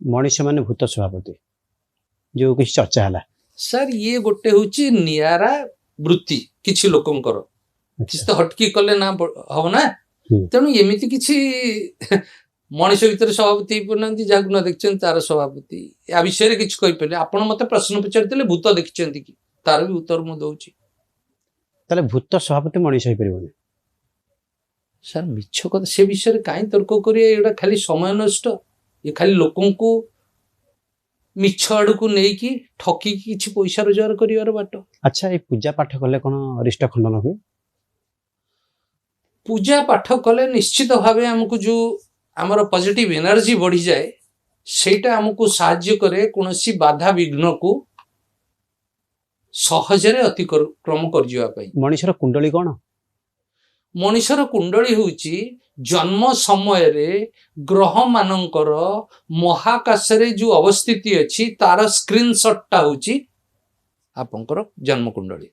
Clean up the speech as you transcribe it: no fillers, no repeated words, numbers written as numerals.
मनीष माने भूत सभापति जो किसी चर्चा है सर ये गोटे हूँ निरा वृत्ति किसी लोकंकर किसी तो हटकी कले ना हम ना तेणु एमती किसी मनीष भीतर सभापति ना जहाँ न देखते तार सभापति या विषय किसी कहीपर आप मत प्रश्न पचार भूत देखते कि तार भी उत्तर मुझे दूसरी भूत सभापति मनीष हो पार सर मिछ कथा से विषय कहीं तर्क करा खाली समय नष्ट ये खाली लोकों को मिछ आड़ को लेकिन ठकी किसी पैसा रोजगार कर बाट। अच्छा ये पूजा पाठ कले कौन अरिष्ट खंडन हुए पूजा पाठ कले निश्चित भाव आमको जो आमर पॉजिटिव एनर्जी बढ़ी जाए सेटा आमको साहाय्य करे कौन सी बाधा विघ्न को सहजरे अतिक्रम कर मनीषर कुंडली कौन मनीषर कुंडली होची जन्म समय रे ग्रह मानकर महाकाश रे जो अवस्थिति अच्छी तार स्क्रीनशॉट टा होची आपनकर जन्म कुंडली।